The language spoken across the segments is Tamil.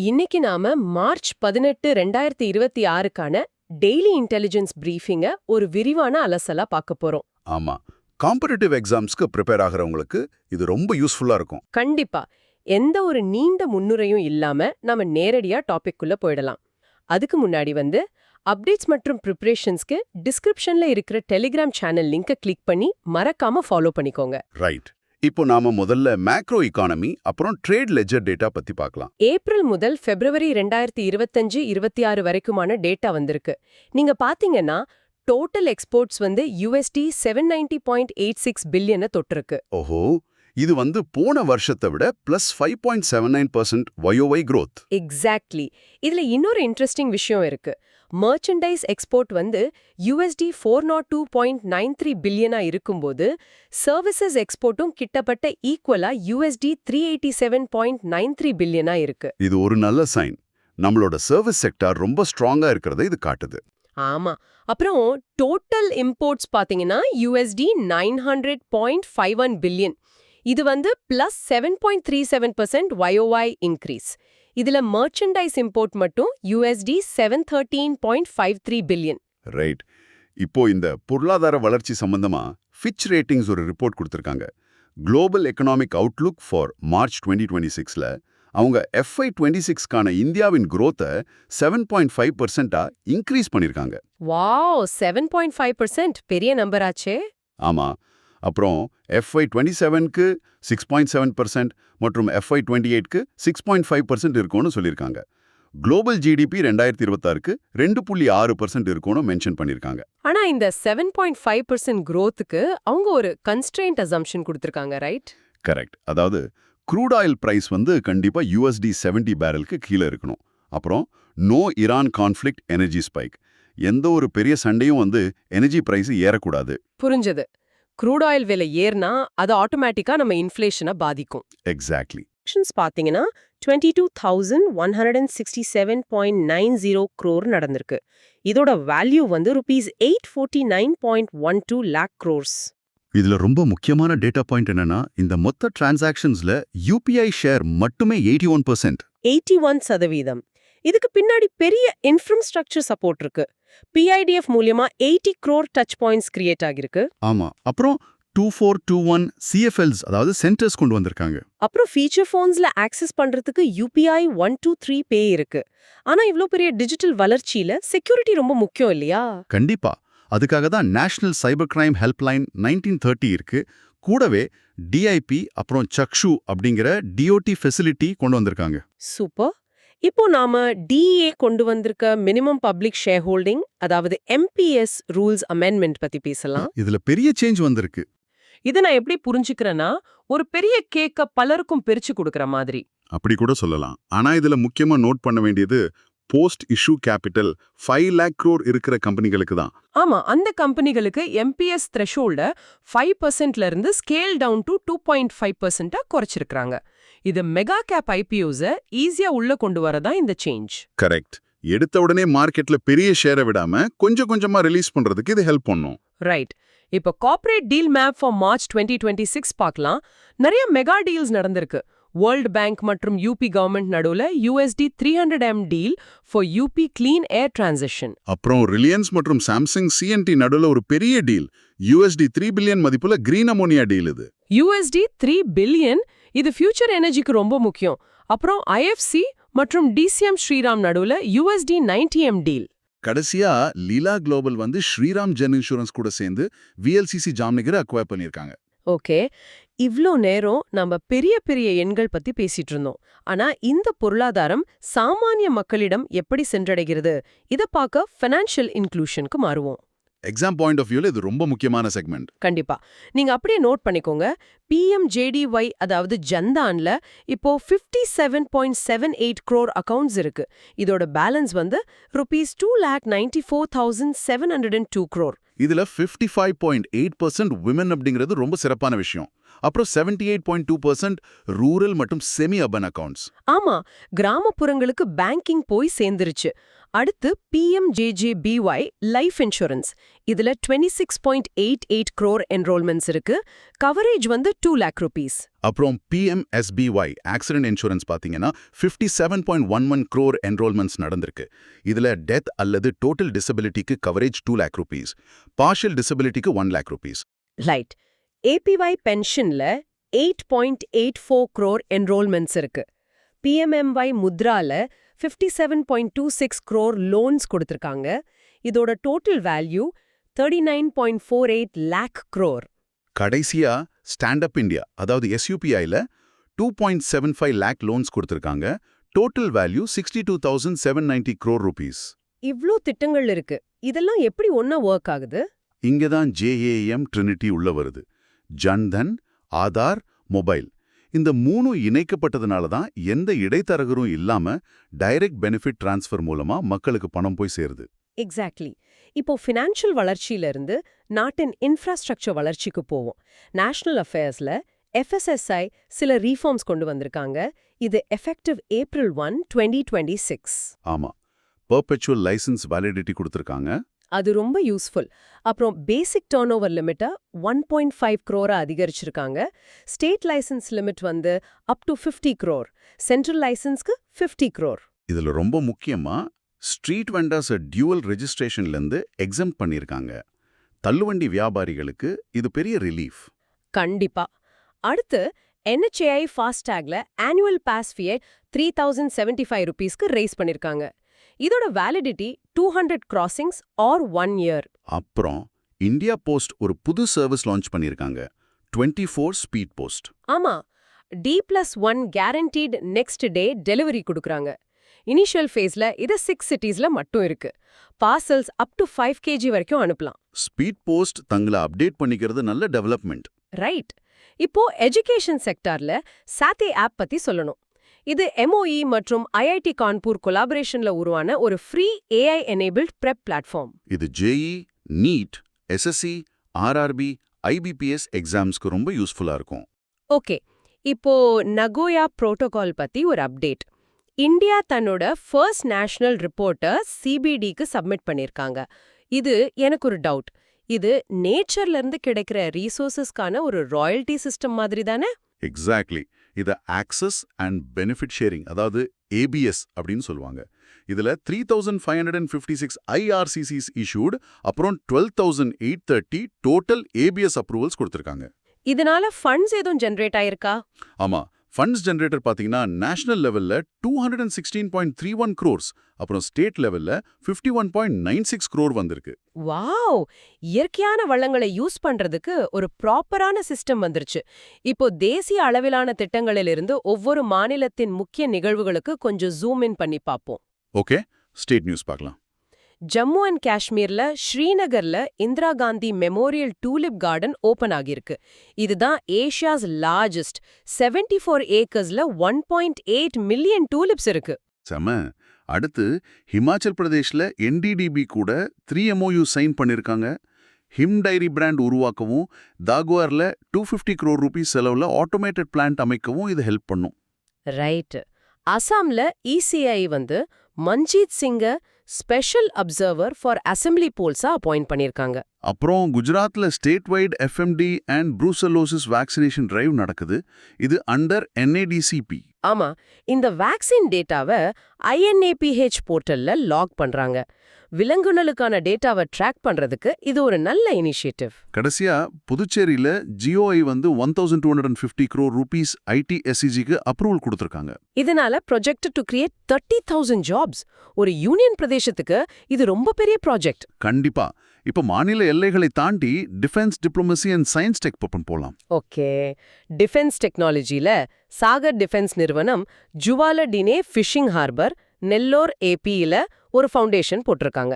இன்னைக்கு நாம மார்ச் 18 2026க்கான டெய்லி இன்டெலிஜென்ஸ் பிரீஃபிங்க ஒரு விரிவான அலசலா பார்க்க போறோம். ஆமா, காம்படிட்டிவ் எக்ஸாம்ஸ்க்கு ப்ரிப்பேர் ஆகிறவங்களுக்கு இது ரொம்ப யூஸ்ஃபுல்லா இருக்கும். கண்டிப்பா எந்த ஒரு நீண்ட முன்னுரையும் இல்லாம நாம நேரடியா டாபிக்குள்ள போயிடலாம். அதுக்கு முன்னாடி அப்டேட்ஸ் மற்றும் ப்ரிப்பரேஷன்ஸ்க்கு டிஸ்கிரிப்ஷன்ல இருக்கிற டெலிகிராம் சேனல் லிங்கை கிளிக் பண்ணி மறக்காம ஃபாலோ பண்ணிக்கோங்க. ரைட். இப்போ நாம முதல்ல மேக்ரோ எக்கானமி அப்புறம் ட்ரேட் லெட்ஜர் டேட்டா பத்தி பார்க்கலாம். ஏப்ரல் முதல் பிப்ரவரி 2025-26 வரைக்குமான டேட்டா வந்திருக்கு. நீங்க பாத்தீங்கன்னா டோட்டல் எக்ஸ்போர்ட்ஸ் USD 790.86 பில்லியனை தொட்டிருக்கு. ஓஹோ, இது போன வருஷத்தை விட +5.79% YOY growth. எக்ஸாக்ட்லி. இதுல இன்னொரு இன்ட்ரெஸ்டிங் விஷயம் இருக்கு. மர்ச்சன்டைஸ் எக்ஸ்போர்ட் USD 402.93 பில்லியனா இருக்கும்போது சர்வீசஸ் எக்ஸ்போர்ட்டும் கிட்டத்தட்ட ஈக்குவலா USD 387.93 பில்லியனா இருக்கு. இது ஒரு நல்ல சைன். நம்மளோட சர்வீஸ் செக்டார் ரொம்ப ஸ்ட்ராங்கா இருக்கிறதை இது காட்டுது. ஆமா. அப்புறம் டோட்டல் இம்போர்ட்ஸ் பாத்தீங்கன்னா USD 900.51 பில்லியன். இது +7.37% YOY இன்க்ரீஸ். இதுல மர்ச்சன்டைஸ் இம்போர்ட் மட்டும் USD 713.53 பில்லியன். ரைட். இப்போ இந்த பொருளாதார வளர்ச்சி சம்பந்தமா ஃபிட்ச் ரேட்டிங்ஸ் ஒரு ரிப்போர்ட் கொடுத்திருக்காங்க. Global economic outlook for March 2026ல அவங்க FY26க்கான இந்தியாவின் growth-ஐ 7.5%-ஆ இன்க்ரீஸ் பண்ணிருக்காங்க. வாவ், 7.5% பெரிய நம்பர் ஆச்சே. ஆமா. அப்புறம் FY27க்கு 6.7% மற்றும் FY28க்கு 6.5% இருக்கும்னு சொல்லியிருக்காங்க. குளோபல் GDP 2026க்கு 2.6% இருக்கும்னு மென்ஷன் பண்ணியிருக்காங்க. ஆனா இந்த 7.5% growth-க்கு அவங்க ஒரு கன்ஸ்ட்ரெயின்ட் அசம்ப்ஷன் கொடுத்திருக்காங்க, ரைட்? கரெக்ட். அதாவது க்ரூட் ஆயில் பிரைஸ் கண்டிப்பா USD 70 பேரலுக்கு கீழே இருக்கணும். அப்புறம் no Iran conflict energy spike. எந்த ஒரு பெரிய சண்டையும் எனர்ஜி பிரைஸ் ஏறக்கூடாது. புரிஞ்சது. க்ரூட் ஆயில் விலை ஏறினா அது ஆட்டோமேட்டிக்கா நம்ம இன்ஃப்ளேஷனை பாதிக்கும். எக்ஸாக்ட்லி. பாத்தீங்கன்னா 22,167.90 crore நடந்திருக்கு. இதோட வேல்யூ ₹849.12 lakh crores. இதுல ரொம்ப முக்கியமான டேட்டா பாயிண்ட் என்னன்னா, இந்த மொத்த டிரான்சாக்ஷன்ஸ்ல UPI ஷேர் மட்டுமே 81%. 81%. இதுக்கு பின்னாடி பெரிய இன்ஃப்ராஸ்ட்ரக்சர் சப்போர்ட் இருக்கு. PIDF மூலமா 80 crore டச் பாயிண்ட்ஸ் கிரியேட் ஆகிருக்கு. ஆமா. அப்புறம் 2421 CFLs, அதாவது சென்டர்ஸ் கொண்டு வந்திருக்காங்க. அப்புறம் ஃபீச்சர் ஃபோன்ஸ்ல ஆக்சஸ் பண்றதுக்கு UPI 123 பே இருக்கு. ஆனா இவ்ளோ பெரிய டிஜிட்டல் வளர்ச்சியில செக்யூரிட்டி ரொம்ப முக்கியம் இல்லையா? கண்டிப்பா. அதுக்காக தான் நேஷனல் சைபர் கிரைம் ஹெல்ப்லைன் 1930 இருக்கு. கூடவே DIP அப்புறம் சக்ஷு அப்படிங்கிற DOT ஃபெசிலிட்டி கொண்டு வந்திருக்காங்க. சூப்பர். இப்போ நாம DEA கொண்டு வந்திருக்க மினிமம் பப்ளிக் ஷேர் ஹோல்டிங், அதாவது MPS ரூல்ஸ் அமெண்ட்மெண்ட் பத்தி பேசலாம். இதுல பெரிய சேஞ்ச் வந்திருக்கு. இதை நான் எப்படி புரிஞ்சுக்கிறேன்னா, ஒரு பெரிய கேக்க பலருக்கும் பிரிச்சு கொடுக்கற மாதிரி. அப்படி கூட சொல்லலாம். ஆனா இதுல முக்கியமா நோட் பண்ண வேண்டியது post issue capital 5 lakh crore இருக்கிற கம்பெனிகளுக்கு தான். ஆமா, அந்த கம்பெனிகளுக்கு MPS த்ரெஷோல்ட 5%ல இருந்து ஸ்கேல் டவுன் டு 2.5%-ஆ குறைச்சிருக்காங்க. இது மெகா கேப் IPOs-ஐ ஈஸியா உள்ள கொண்டு வரதா இந்த சேஞ்ச். கரெக்ட். எடுத்த உடனே மார்க்கெட்ல பெரிய ஷேரை விடாம கொஞ்சம் கொஞ்சமா ரிலீஸ் பண்றதுக்கு இது ஹெல்ப் பண்ணும். ரைட். இப்போ corporate deal map for March 2026 பார்க்கலாம். நிறைய மெகா டீல்ஸ் நடந்திருக்கு. வேர்ல்ட் பேங்க் மற்றும் UP கவர்மெண்ட் நடுவுல USD 300M deal for UP clean air transition. அப்புறம் ரிலையன்ஸ் மற்றும் சாம்சங் CNT நடுவுல ஒரு பெரிய டீல் USD 3 பில்லியன் மதிப்புல கிரீன் அமோனியா டீல். இது USD 3 பில்லியன். இது ஃபியூச்சர் எனர்ஜிக்கு ரொம்ப முக்கியம். அப்புறம் IFC மற்றும் DCM ஸ்ரீராம் நடுவுல USD 90M டீல். கடைசியா லீலா குளோபல் ஸ்ரீராம் ஜென் இன்சூரன்ஸ் கூட சேர்ந்து VLCC ஜாம்நகரை அக்வயர் பண்ணிருக்காங்க. ஓகே, இவ்ளோ நேரம் நம்ம பெரிய பெரிய எண்கள் பத்தி பேசிட்டு இருந்தோம். ஆனா இந்த பொருளாதாரம் சாமானிய மக்களிடம் எப்படி சென்றடைகிறது, இத பார்க்க ஃபைனான்ஷியல் இன்க்ளூஷனுக்கு மாறுவோம். எக்ஸாம் பாயிண்ட் ஆஃப் வியூல இது ரொம்ப முக்கியமான செக்மெண்ட். கண்டிப்பா. நீங்க அப்படியே நோட் பண்ணிக்கோங்க. PMJDY, அதாவது ஜன்தான்ல இப்போ 57.78 crore அக்கவுண்ட்ஸ் இருக்கு. இதோட பேலன்ஸ் ₹2,94,702 crore. இதுல 55.8% விமன் அப்படிங்கிறது ரொம்ப சிறப்பான விஷயம். அப்புறம் 78.2% ரூரல் மற்றும் செமி அர்பன் அக்கவுண்ட்ஸ். ஆமா, கிராமப்புறங்களுக்கு பேங்கிங் போய் சேர்ந்துருச்சு. அடுத்து PMJJBY லைஃப் இன்சூரன்ஸ். இதுல 26.88 crore enrollments இருக்கு. கவரேஜ் வந்து 2 lakh rupees. அப்புறம் PMSBY ஆக்சிடென்ட் இன்சூரன்ஸ் பாத்தீங்கன்னா 57.11 crore என்ரோல்மெண்ட்ஸ் நடந்திருக்கு. இதுல டெத் அல்லது டோட்டல் டிசபிலிட்டிக்கு கவரேஜ் 2 lakh rupees, பார்ஷியல் டிசபிலிட்டிக்கு 1 lakh rupees. ரைட். APY பென்ஷன்ல 8.84 crore enrollments இருக்கு. PMMY முத்ரால 57.26 crore லோன்ஸ் கொடுத்திருக்காங்க. இதோட டோட்டல் வேல்யூ 39.48 lakh crore. கடைசியா ஸ்டாண்ட் அப் இந்தியா அதாவது SUPIல 2.75 lakh லோன்ஸ் கொடுத்திருக்காங்க. Total value 62,790 crore rupees. இவ்ளோ திட்டங்கள் இருக்கு. இதெல்லாம் எப்படி ஒண்ணா ஒர்க் ஆகுது? இங்கதான் JAM ட்ரினிட்டி உள்ள வருது. ஜன்தன், ஆதார், மொபைல் இந்த 3 இணைக்கப்பட்டதுனால தான் எந்த இடைத்தரகரும் இல்லாம டைரக்ட் பெனிஃபிட் டிரான்ஸ்ஃபர் மூலமா மக்களுக்கு பணம் போய் சேருது. எக்ஸாக்ட்லி. இப்போ ஃபினான்ஷியல் வளர்ச்சியில இருந்து நாட்டின் இன்ஃப்ராஸ்ட்ரக்சர் வளர்ச்சிக்கு போவோம். நேஷனல் அஃபேர்ஸ்ல FSSI சில ரீஃபார்ம்ஸ் கொண்டு வந்திருக்காங்க. இது எஃபெக்டிவ் April 1, 2026. ஆமா, பெர்பெச்சுவல் லைசன்ஸ் வேலிடிட்டி கொடுத்திருக்காங்க. அது ரொம்ப யூஸ்ஃபுல். அப்புறம் பேசிக் டர்ன் ஓவர் லிமிட்டை 1.5 crore அதிகரிச்சிருக்காங்க. ஸ்டேட் லைசன்ஸ் லிமிட் வந்து அப் டு 50 crore, சென்ட்ரல் லைசன்ஸ்க்கு 50 crore. இதுல ரொம்ப முக்கியமா ஸ்ட்ரீட் வெண்டர்ஸ் டியூவல் ரெஜிஸ்ட்ரேஷன்ல இருந்து எக்ஸம்ட் பண்ணிருக்காங்க. தள்ளுவண்டி வியாபாரிகளுக்கு இது பெரிய ரிலீஃப். கண்டிப்பா. அடுத்து NHAI ஃபாஸ்டாக்ல ஆனுவல் பாஸ் ஃபீயை 3,075 rupeesக்கு ரைஸ் பண்ணிருக்காங்க. இதோட வேலிடிட்டி 200 crossings ஆர் 1 year. அப்புறம் இந்தியா போஸ்ட் ஒரு புது சர்வீஸ் லான்ச் பண்ணிருக்காங்க, 24 ஸ்பீட் போஸ்ட். ஆமா, D+1 guaranteed next day delivery கொடுக்கறாங்க. இனிஷியல் ஃபேஸ்ல இது 6 cities-ல மட்டும் இருக்கு. பார்சல்ஸ் அப் டு 5 kg வரைக்கும் அனுப்பலாம். ஸ்பீட் போஸ்ட் தங்களை அப்டேட் பண்ணிக்கிறது நல்ல டெவலப்மெண்ட். ரைட். இப்போ எஜுகேஷன் செக்டார்ல சாத்தே ஆப் பத்தி சொல்லணும். இது MOE மற்றும் IIT கான்பூர் கொலாபரேஷன்ல உருவான ஒரு free AI enabled prep platform. இது JEE, NEET, SSC, RRB, IBPS எக்ஸாம்ஸ்க்கு ரொம்ப யூஸ்ஃபுல்லா இருக்கும். ஓகே, இப்போ நகோயா புரோட்டோகால் பத்தி ஒரு அப்டேட். இந்தியா தன்னோட ஃபர்ஸ்ட் நேஷனல் ரிப்போர்ட்டை CBDக்கு சப்மிட் பண்ணிருக்காங்க. இது எனக்கு ஒரு டவுட். இது நேச்சர்ல இருந்து கிடைக்கிற ரீசோர்சஸ்க்கான ஒரு ராயல்டி சிஸ்டம் மாதிரி தானே? எக்ஸாக்ட்லி. இத ஆக்சஸ் அண்ட் பெனிஃபிட் ஷேரிங் அதாவது ABS அப்படின்னு சொல்லுவாங்க. இதுல 3,556 IRCCs issued, அப்புறம் 12,830 டோட்டல் ABS அப்ரூவல்ஸ் கொடுத்திருக்காங்க. இதனால ஃபண்ட்ஸ் எதுவும் ஜெனரேட் ஆயிருக்கா? ஆமா, ஃபண்ட்ஸ் ஜெனரேட்டர் பாத்தீங்கன்னா நேஷனல் லெவல்ல 216.31 crores, அப்புறம் ஸ்டேட் லெவல்ல 51.96 crore வந்திருக்கு. வாவ்! இயற்கையான வளங்களை யூஸ் பண்றதுக்கு ஒரு ப்ராப்பரான சிஸ்டம் வந்துருச்சு. இப்போ தேசிய அளவிலான திட்டங்களிலிருந்து ஒவ்வொரு மாநிலத்தின் முக்கிய நிகழ்வுகளுக்கு கொஞ்சம் ஜூம் இன் பண்ணி பார்ப்போம். ஓகே, ஸ்டேட் நியூஸ் பார்க்கலாம். ஜம்மு அண்ட் காஷ்மீர்ல ஸ்ரீநகர்ல Indira Gandhi memorial tulip garden open ஆகியிருக்கு. இதுதான் ஏஷியாஸ் லார்ஜஸ்ட். 74 ஏக்கர்ஸ்ல 1.8 மில்லியன் டூலிப்ஸ் இருக்கு. செம. அடுத்து ஹிமாச்சல் பிரதேஷ்ல NDDB கூட 3 MOU சைன் பண்ணிருக்காங்க. ஹிம் டைரி பிராண்ட் உருவாக்கவும் தாகுவார்ல 250 crore rupees செலவுல ஆட்டோமேட்டட் பிளான்ட் அமைக்கவும் இது ஹெல்ப் பண்ணும். ரைட். அசாம்ல ECI வந்து Manjeet Singh special observer for assembly போல்ஸா அப்பாயிண்ட் பண்ணிருக்காங்க. அப்புறம் குஜராத்ல statewide FMD and brucellosis vaccination drive நடக்குது. இது அண்டர் NADCP. ஆமா, இந்த வேக்சின் டேட்டாவை INAPH போர்ட்டல்ல லாக் பண்றாங்க. விலங்குகளுக்கான டேட்டாவை ட்ராக் பண்றதுக்கு இது ஒரு நல்ல இனிஷியேட்டிவ். கடைசியா புதுச்சேரியில GOI வந்து 1,250 crore rupees IT SEGக்கு அப்ரூவல் கொடுத்திருக்காங்க. இதனால ப்ரொஜெக்டட் டு கிரியேட் 30,000 ஜாப்ஸ். ஒரு யூனியன் பிரதேசத்துக்கு இது ரொம்ப பெரிய ப்ராஜெக்ட். கண்டிப்பா. இப்ப மாநில எல்லைகளை தாண்டி defence, diplomacy and science tech பக்கம் போலாம். ஓகே, டிஃபென்ஸ் டெக்னாலஜில சாகர் டிஃபென்ஸ் நிறுவனம் ஜுவாலடினே ஃபிஷிங் ஹார்பர் நெல்லோர் APல ஒரு ஃபவுண்டேஷன் போட்டிருக்காங்க.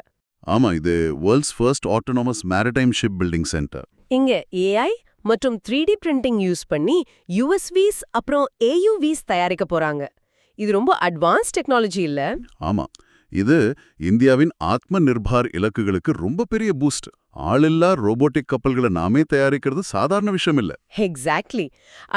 ஆமா, இது world's first autonomous maritime ship building centre. இங்க AI மற்றும் 3D பிரிண்டிங் யூஸ் பண்ணி USVs அப்புறம் AUVs தயாரிக்க போறாங்க. இது ரொம்ப அட்வான்ஸ் டெக்னாலஜி இல்ல? ஆமா, இது இந்தியாவின் ஆத்ம நிர்பார் இலக்குகளுக்கு ரொம்ப பெரிய பூஸ்ட். ஆளில்லா ரோபோட்டிக் கப்பல்களை நாமே தயாரிக்கிறது சாதாரண விஷயம் இல்ல. எக்ஸாக்ட்லி.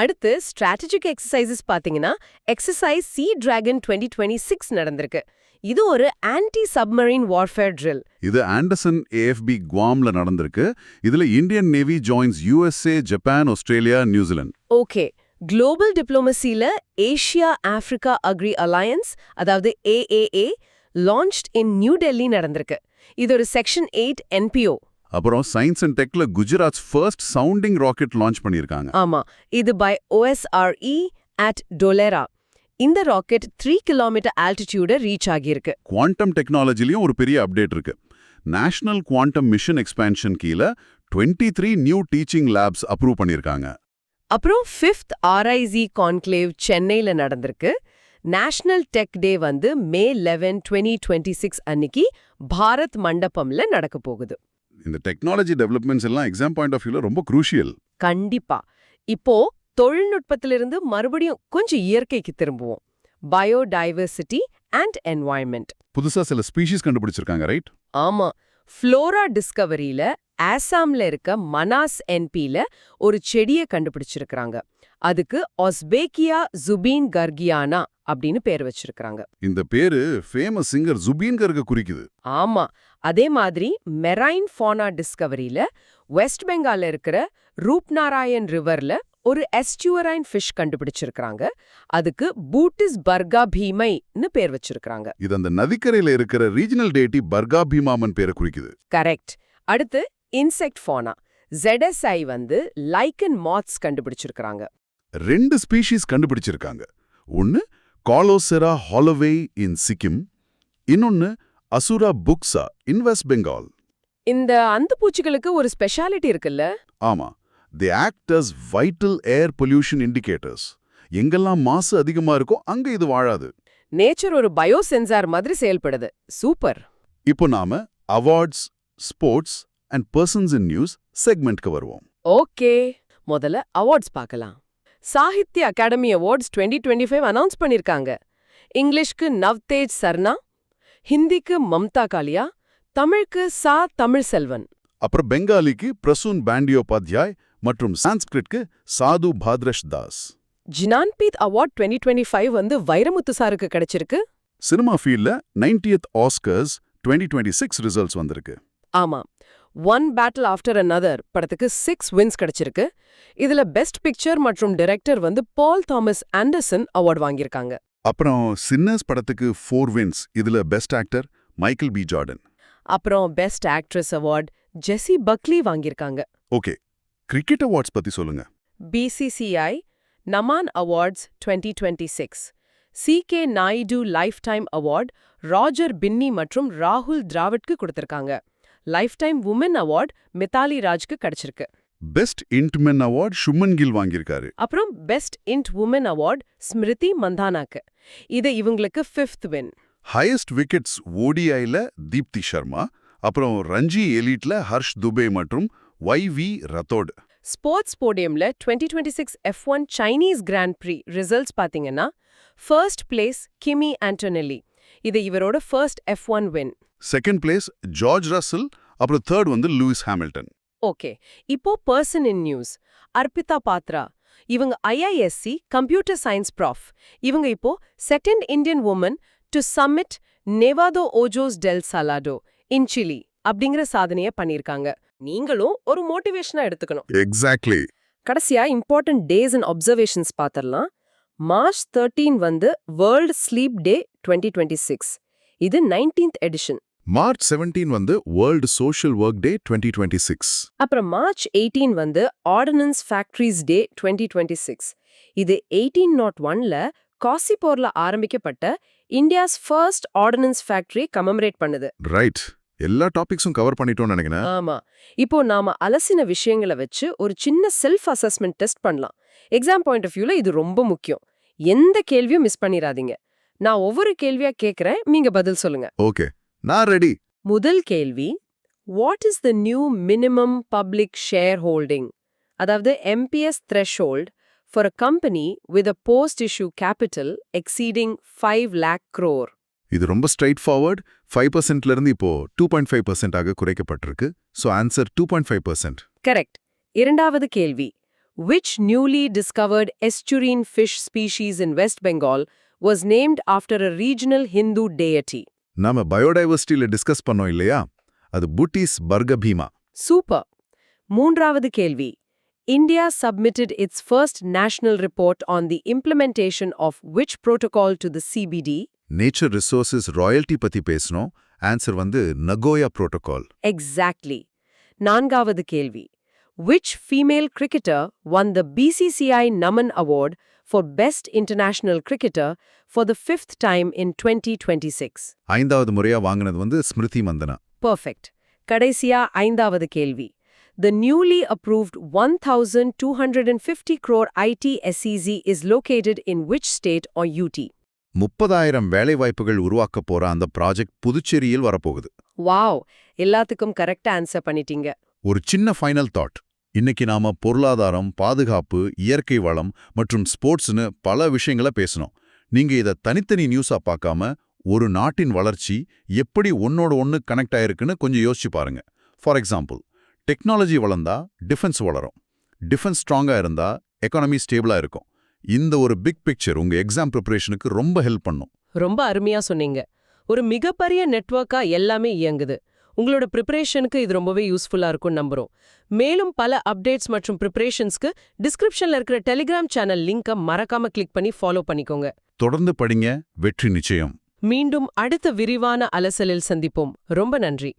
அடுத்து ஸ்ட்ராட்டஜிக் எக்ஸசைசஸ் பாத்தீங்கன்னா எக்ஸசைஸ் சி டிராகன் 2026 நடந்திருக்கு. இது ஒரு ஆன்டி சப்மரீன் வார்ஃபேர் ட்ரில். இது ஆண்டர்சன் AFB குவாம்ல நடந்திருக்கு. இதுல Indian Navy joins USA, Japan, Australia, New Zealand. Okay. Global டிப்ளோமசில ஏஷியா ஆப்பிரிக்கா அக்ரி அலையன்ஸ், அதாவது AAA, launched in New Delhi நடந்திருக்கு. இது ஒரு செக்ஷன் 8 NPO. அப்புறம் சயின்ஸ் அண்ட் டெக்ல Gujarat's first sounding rocket launch பண்ணியிருக்காங்க. ஆமா, இது பை OSRE at டொலேரா. இந்த ராக்கெட் 3 கிலோமீட்டர் ஆல்டிடியூட ரீச் ஆகியிருக்கு. குவாண்டம் டெக்னாலஜிலையும் ஒரு பெரிய அப்டேட் இருக்கு. நேஷனல் குவாண்டம் மிஷன் எக்ஸ்பான்ஷன் கீழ 23 நியூ டீச்சிங் லேப்ஸ் அப்ரூவ் பண்ணியிருக்காங்க. அப்புறம் 5th RIZ கான்க்ளேவ் சென்னையில நடந்திருக்கு. நேஷனல் டெக் டே வந்து மே 11, 2026 அன்னைக்கு பாரத் மண்டபம்ல நடக்க போகுது. இந்த டெக்னாலஜி டெவலப்மெண்ட்ஸ் எல்லாம் எக்ஸாம் பாயிண்ட் ஆஃப் வியூல ரொம்ப குரூஷியல். கண்டிப்பா. இப்போ தொழில்நுட்பத்திலிருந்து மறுபடியும் கொஞ்சம் இயற்கைக்கு திரும்புவோம். Biodiversity and environment. புதுசா சில ஸ்பீஷீஸ் கண்டுபிடிச்சிருக்காங்க, ரைட்? ஆமா. ஃப்ளோரா டிஸ்கவரியில ஆசாம்ல இருக்க மனாஸ் NPல ஒரு செடியை கண்டுபிடிச்சிருக்காங்க. அதுக்கு ஒஸ்பேக்கியா ஜுபீன் கர்கியானா அப்படின்னு பேர் வச்சிருக்காங்க. இந்த பேரு ஃபேமஸ் சிங்கர் ஜுபீன் கர்க குறிக்குது. ஆமா. அதே மாதிரி மெரைன் ஃபானா டிஸ்கவரியில வெஸ்ட் பெங்கால்ல இருக்கிற ரூப்நாராயண் ரிவர்ல ஒரு எஸ்டுவரைன் ஃபிஷ் கண்டுபிடிச்சிருக்காங்க. அதுக்கு பூட்டிஸ் பர்கா பீமைன்னு பேர் வச்சிருக்காங்க. இது அந்த நதிக்கரையில இருக்கிற ரீஜனல் டேட்டி பர்கா பீமாமன் பேரை குறிக்குது. கரெக்ட். அடுத்து இன்செக்ட் ஃபானா. ZSI வந்து லைக்கன் மாத்ஸ் கண்டுபிடிச்சிருக்காங்க. 2 ஸ்பீஷீஸ் கண்டுபிடிச்சிருக்காங்க. ஒன்னு காலோசெரா ஹாலோவே இன் சிக்கிம், இன்னொன்னு அசுரா புக்ஸா இன் வெஸ்ட் பெங்கால். இந்த அந்துப்பூச்சிகளுக்கு ஒரு ஸ்பெஷாலிட்டி இருக்குல்ல? ஆமா, they act as vital air pollution indicators. எங்கெல்லாம் மாசு அதிகமா இருக்கோ அங்க இது வாழாது. நேச்சர் ஒரு பயோ சென்சார் மாதிரி செயல்படுது. சூப்பர். இப்போ நாம awards, sports and persons in news செக்மெண்ட்க்கு வருவோம். ஓகே, முதல்ல அவார்ட்ஸ் பார்க்கலாம். சாகித்ய அகாடமி அவார்ட்ஸ் 2025 அனௌன்ஸ் பண்ணிருக்காங்க. இங்கிலீஷ்க்கு நவ்தேஜ் சர்னா, ஹிந்திக்கு மம்தா காலியா, தமிழுக்கு சா தமிழ்செல்வன். அப்புறம் பெங்காலிக்கு பிரசூன் பாண்டியோபாத்யாய் மற்றும் சான்ஸ்கிரிட்க்கு சாது பாத்ரஷ் தாஸ். ஜினான்பீத் அவார்ட் 2025 வந்து வைரமுத்து சாருக்கு கிடைச்சிருக்கு. சினிமா ஃபீல்ட்ல 90th ஆஸ்கர்ஸ் 2026 ரிசல்ட்ஸ் வந்திருக்கு. ஆமா. ஒன் பேட்டில் ஆஃப்டர் another படத்துக்கு 6 வின்ஸ் கிடைச்சிருக்கு. இதுல பெஸ்ட் பிக்சர் மற்றும் டைரக்டர் வந்து பால் தாமஸ் ஆண்டர்சன் அவார்ட் வாங்கியிருக்காங்க. அப்புறம் சின்னர்ஸ் படத்துக்கு 4 வின்ஸ். இதுல best actor Michael B Jordan. அப்புறம் best actress award Jessie Buckley வாங்கியிருக்காங்க. ஓகே, கிரிக்கெட் அவார்ட்ஸ் பத்தி சொல்லுங்க. BCCI Naman awards 2026, CK Naidu lifetime award Roger Binny மற்றும் ராகுல் டிராவிட்க்கு கொடுத்திருக்காங்க. Lifetime woman award Mithali ராஜ்க்கு கிடைச்சிருக்கு. பெஸ்ட் இன்ட் மென் அவார்ட் சுமன் கில் வாங்கியிருக்காரு. அப்புறம் பெஸ்ட் இன்ட் உமன் அவார்ட் ஸ்மிருதி மந்தானாக்கு. இது இவங்களுக்கு 5th வின். ஹையஸ்ட் விக்கெட்ஸ் ODIல தீப்தி சர்மா, அப்புறம் ரஞ்சி எலிட்ல ஹர்ஷ் துபே மற்றும் YV ரத்தோட். ஸ்போர்ட்ஸ் போடியம்ல 2026 F1 Chinese Grand Prix results பாத்தீங்கன்னா ஃபர்ஸ்ட் பிளேஸ் கிமி ஆண்டோனெல்லி. இது இவரோட first F1 win. Second place George Russell, அப்புறம் தேர்ட் வந்து லூயிஸ் ஹாமில்டன். ஓகே, இப்போ person in news Arpita Batra. இவங்க IISc கம்ப்யூட்டர் சயின்ஸ் ப்ராஃப். இவங்க இப்போ second Indian woman to summit Nevado Ojos del Salado in Chile அப்படிங்கிற சாதனையை பண்ணியிருக்காங்க. நீங்களும் ஒரு மோட்டிவேஷனா எடுத்துக்கணும். எக்ஸாக்ட்லி. கடைசியா important days and observations பாத்திரலாம். March 13 வந்து வேர்ல்ட் ஸ்லீப் டே 2026. இது 19th எடிஷன். மார்ச் 17 வந்து வேர்ல்ட் சோஷியல் ஒர்க் டே 2026. அப்புறம் மார்ச் 18 வந்து ஆர்டினன்ஸ் ஃபேக்டரிஸ் டே 2026. இது 1801ல காசிப்போர்ல ஆரம்பிக்கப்பட்ட இந்தியாஸ் ஃபர்ஸ்ட் ஆர்டினன்ஸ் ஃபேக்டரி கமெமரேட் பண்ணுது. ரைட். எல்லா டாபிக்ஸும் கவர் பண்ணிட்டோம்னு நினைக்கிறேன். ஆமா. இப்போ நாம அலசின விஷயங்களை வச்சு ஒரு சின்ன செல்ஃப் அசஸ்மெண்ட் டெஸ்ட் பண்ணலாம். எக்ஸாம் பாயிண்ட் ஆஃப் வியூல இது ரொம்ப முக்கியம். எந்த கேள்வியும் மிஸ் பண்ணிராதீங்க. நான் ஒவ்வொரு கேள்வியா கேக்குறேன், நீங்க பதில் சொல்லுங்க. ஓகே, நான் ரெடி. முதல் கேள்வி, what is the new minimum public share holding, அதாவது MPS threshold for a company with a post-issue capital exceeding 5 lakh crore? இது ரொம்ப ஸ்ட்ரைட் ஃபார்வர்ட். 5% இருந்து இப்போ 2.5% ஆக குறைக்கப்பட்டிருக்கு. So answer 2.5%. கரெக்ட். இரண்டாவது கேள்வி. Which newly discovered estuarine fish species in West Bengal was named after a regional Hindu deity? நாம பயோடைவர்சிட்டியில டிஸ்கஸ் பண்ணோம் இல்லையா? அது பூட்டிஸ் பர்கபீமா. சூப்பர். மூன்றாவது கேள்வி. India submitted its first national report on the implementation of which protocol to the CBD? Nature resources royalty பத்தி பேசணும். ஆன்சர் வந்து நகோயா புரோட்டோகால். Exactly. நான்காவது கேள்வி. Which female cricketer won the BCCI Naman Award for Best International Cricketer for the 5th time in 2026? ஐந்தாவது முறையா வாங்கினது வந்து ஸ்மிருதி மந்தனா. Perfect. கடைசியா ஐந்தாவது கேள்வி. The newly approved 1,250 crore IT SEZ is located in which state or UT? 30,000 வேலைவாய்ப்புகள் உருவாக்க போற அந்த ப்ராஜெக்ட் புதுச்சேரியில் வரப்போகுது. வாவ், எல்லாத்துக்கும் கரெக்டா ஆன்சர் பண்ணிட்டீங்க. ஒரு சின்ன ஃபைனல் தாட். இன்னைக்கு நாம பொருளாதாரம், பாதுகாப்பு, இயற்கை வளம் மற்றும் ஸ்போர்ட்ஸ்னு பல விஷயங்களை பேசணும். நீங்க இதை தனித்தனி நியூஸா பார்க்காம ஒரு நாட்டின் வளர்ச்சி எப்படி ஒன்னோட ஒன்னு கனெக்ட் ஆயிருக்குன்னு கொஞ்சம் யோசிச்சு பாருங்க. ஃபார் எக்ஸாம்பிள், டெக்னாலஜி வளர்ந்தா டிஃபென்ஸ் வளரும். டிஃபென்ஸ் ஸ்ட்ராங்கா இருந்தா எக்கானமி ஸ்டேபிளா இருக்கும். இந்த ஒரு பிக் பிக்சர் உங்க எக்ஸாம் ப்ரிப்பரேஷனுக்கு ரொம்ப ஹெல்ப் பண்ணும். ரொம்ப அருமையா சொன்னீங்க. ஒரு மிகப்பெரிய நெட்வொர்க்கா எல்லாமே இயங்குது. உங்களோட ப்ரிப்பரேஷனுக்கு இது ரொம்பவே யூஸ்ஃபுல்லா இருக்கும்னு நம்புறோம். மேலும் பல அப்டேட்ஸ் மற்றும் ப்ரிப்பரேஷன்ஸ்க்கு டிஸ்கிரிப்ஷன்ல இருக்கிற டெலிகிராம் சேனல் லிங்கை மறக்காம கிளிக் பண்ணி ஃபாலோ பண்ணிக்கோங்க. தொடர்ந்து படிங்க, வெற்றி நிச்சயம். மீண்டும் அடுத்த விரிவான அலசலில் சந்திப்போம். ரொம்ப நன்றி.